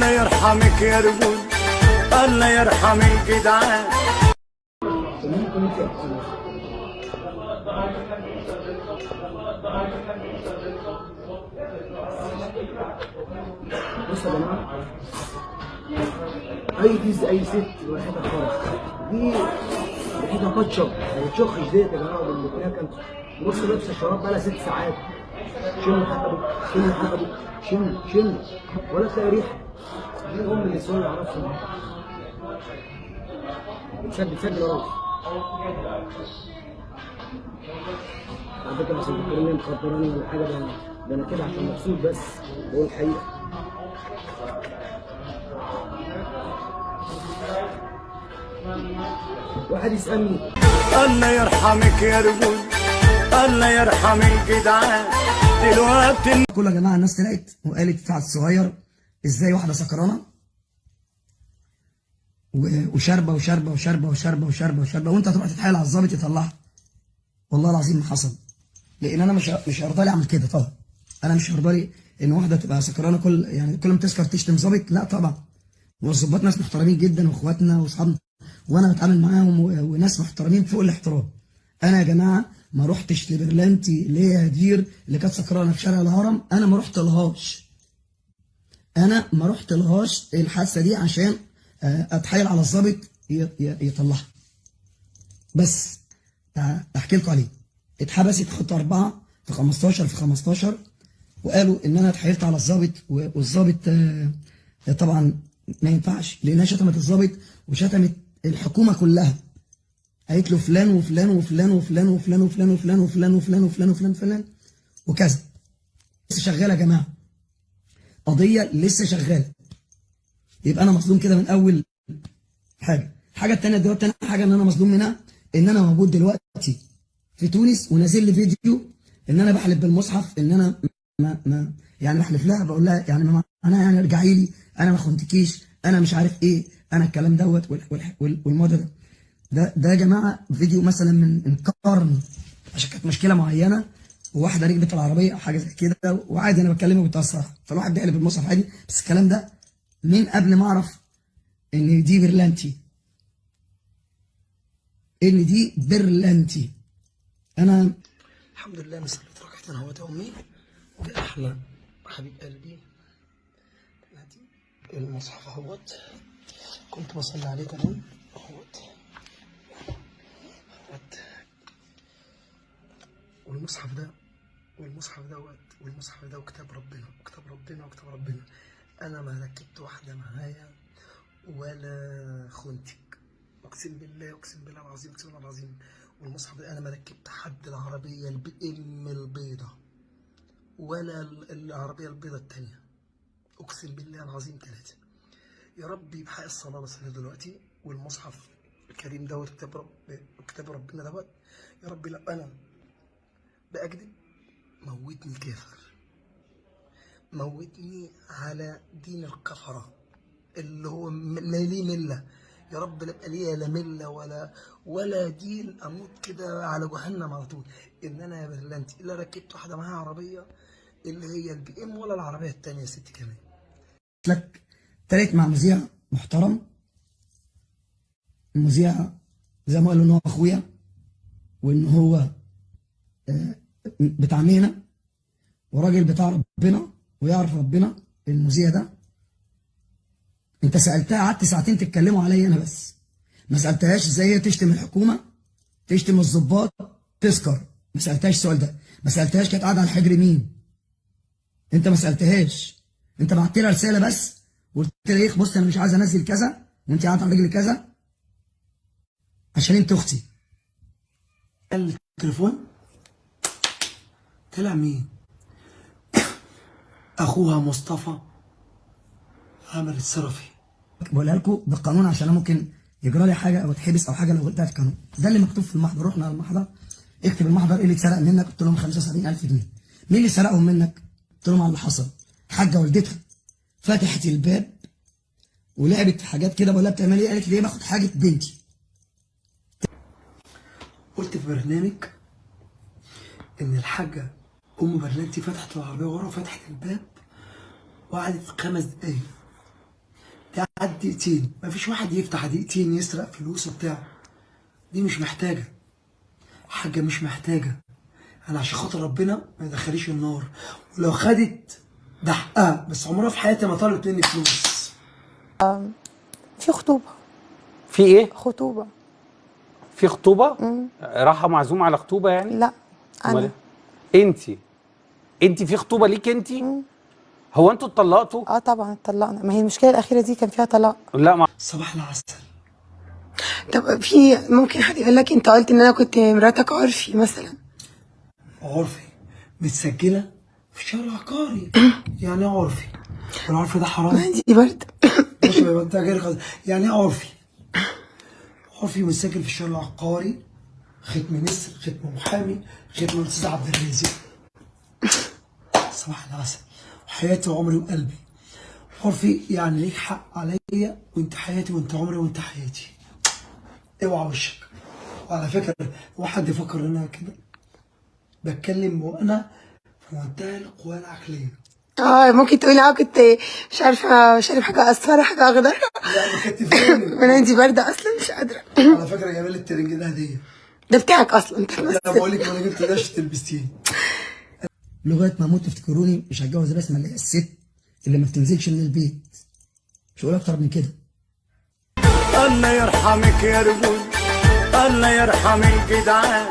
الله يرحمك يا رجول، الله يرحم الجدعان. بصوا يا جماعه، اي ست ريحتها خالص، دي ريحتها كاتشب ما بتشخش ديت يا جماعه. واللي كان بص لابسه شراب بقى لها 6 ساعات، شم حقبه شم حقبه شم ولا تلاقي ريحه. دي الام اللي سوري اعرفها، بتسجل يا راجل. على فكره عشان تفكرني مخدراني ولا حاجه، ده انا كده عشان مبسوط بس بقول الحقيقه. واحد يسألني الله يرحمك يا رجول، الله يرحم الجدعان. دلوقتي كل يا جماعه الناس طلعت وقالت بتاعت الصغير ازاي واحده سكرانه وشاربه وشاربه وشاربه وشاربه وشاربه وشاربه وانت هتروح تتحايل على الظابط يطلعها. والله العظيم ما حصل، لان انا مش هرضى لي اعمل كده طبعا. انا مش هرضى لي ان واحده تبقى سكرانه كل ما تسكر تشتم ظابط، لا طبعا. والظباط ناس محترمين جدا واخواتنا واصحابنا وانا بتعامل معاهم وناس محترمين فوق الاحترام. انا يا جماعه ما رحتش لبرلانتي اللي هي هدير اللي كانت سكرانه في شارع الهرم، انا ما رحت لهاش الحادثه دي عشان اتحايل على الظابط يطلعها. بس احكي لكم عليه. اتحبست خط 4 في 15 وقالوا ان انا اتحايلت على الظابط، والظابط طبعا ما ينفعش لانها شتمت الظابط وشتمت الحكومه كلها. قالت له فلان وفلان وفلان وفلان وفلان وفلان وفلان وفلان وفلان وفلان وفلان وفلان وكذا. لسه شغاله يا جماعه، قضيه لسه شغاله. يبقى انا مظلوم كده من اول حاجه. الحاجه الثانيه دلوقتي، تاني حاجه ان انا مظلوم منها ان انا موجود دلوقتي في تونس ونازل لي فيديو ان انا بحلف بالمصحف ان انا ما يعني بحلف لها بقول لها يعني ما انا يعني ارجعي لي، انا ما خنتكيش، انا مش عارف ايه، انا الكلام دوت والموضوع ده يا جماعه فيديو مثلا من قرن، عشان كانت مشكله معينه وواحده ركبت العربيه او حاجه زي كده، وعادي انا بكلمه بمنتهى الصراحه، فالواحد بيقلب المصحف عادي. بس الكلام ده من قبل ما اعرف ان دي برلانتي. انا الحمد لله انا صليت ركعتين اهوت يا امي باحلى حبيب قلبي. ادي المصحف اهوت كنت بصلي عليه تمام اهوت والمصحف ده وكتاب ربنا. انا ما ركبت واحده معايا ولا خنتك، اقسم بالله العظيم. والمصحف ده انا ما ركبت حد العربيه الام البيضه ولا العربيه البيضه الثانيه، اقسم بالله العظيم 3. يا ربي بحق الصلاه بصلي دلوقتي والمصحف الكريم دوت كتاب ربنا دوت. يا ربي لو انا بأكذب موتني كافر، موتني على دين الكفرة اللي هو ما ليه ملة. يا رب لا ابقى ليا لا ملة ولا دين، اموت كده على جهنم على طول. ان انا يا برلانتي الا ركبت واحده معاها عربيه اللي هي البي ام ولا العربيه الثانيه يا ستي كمان. لك تالت مع مذيع محترم، المذيع زي ما قالوا ان هو اخويا وان هو بتاع مهنه وراجل بتاع ربنا ويعرف ربنا. المذيع ده انت سالتها، قعدت ساعتين تتكلموا عليا انا بس، ما سالتهاش ازاي هي تشتم الحكومه، تشتم الضباط، تسكر. ما سالتهاش السؤال ده، ما سالتهاش كانت قاعده على الحجر مين. انت ما سالتهاش، انت بعت لها رساله بس وقلت لها ايه بص انا مش عايز انزل كذا وانت قاعده على رجل كذا عشان انت اختي. التليفون طلع مين؟ اخوها مصطفى عامر الصرفي. بقولها لكم بالقانون عشان انا ممكن يجرى لي حاجه او اتحبس او حاجه لو قلتها في القانون. ده اللي مكتوب في المحضر. رحنا على المحضر، اكتب المحضر ايه اللي اتسرق منك، قلت لهم 75,000 جنيه. مين اللي سرقهم منك؟ قلت لهم على اللي حصل. حاجه والدتها فتحت الباب ولعبت في حاجات كده، بقول لها بتعملي ايه؟ قالت لي ايه؟ باخد حاجه بنتي. قلت في برنامج ان الحاجه ام برلانتي فتحت العربيه ورا، فتحت الباب وقعدت 5 دقايق دقيقتين، مفيش واحد يفتح دقيقتين يسرق فلوس وبتاع. دي مش محتاجه حاجه، مش محتاجه. انا عشان خاطر ربنا ما يدخليش النار، ولو خدت ده حقها، بس عمرها في حياتي ما طلبت مني فلوس. في خطوبة. في ايه؟ خطوبة. في خطوبه؟ راحه معزومه على خطوبه يعني؟ لا امال أنا. إيه؟ انت في خطوبه ليك انت؟ هو انتوا اتطلقتوا؟ طبعا اتطلقنا، ما هي المشكلة الأخيرة دي كان فيها طلاق. لا ما صباح العسل. طب في ممكن حد يقول لك أنت قلت إن أنا كنت مراتك عرفي مثلا. عرفي متسجله في الشهر العقاري. يعني ايه عرفي؟ والعرف ده حرام؟ دي برد. ماشي يبقى انت غير قصدي. يعني ايه عرفي؟ عرفي متسجل في الشهر العقاري، ختم نسر، ختم محامي، ختم الاستاذ عبد الرازق. صباح العسل. وحياتي وعمري وقلبي. عرفي يعني ليك حق عليا، وانت حياتي وانت عمري وانت حياتي. اوعى وشك. وعلى فكره هو حد يفكر ان انا كده بتكلم وانا في منتهى القوى العقليه. ممكن تقولي كنت مش عارفة شارب حاجة أصفر حاجة أخضر. لا مكتفاني. أنا عندي باردة أصلا مش قادرة. على فكره جايبه لي الترنج ده هديه. ده بتاعك أصلا أنت. لا بقول لك انا جبت ده عشان تلبسيه. لغايه ما اموت تفتكروني مش هتجوز رسمه اللي هي الست اللي ما بتنزلش من البيت. مش هقول اكتر من كده. الله يرحمك يا رجول، الله يرحم الجدعان.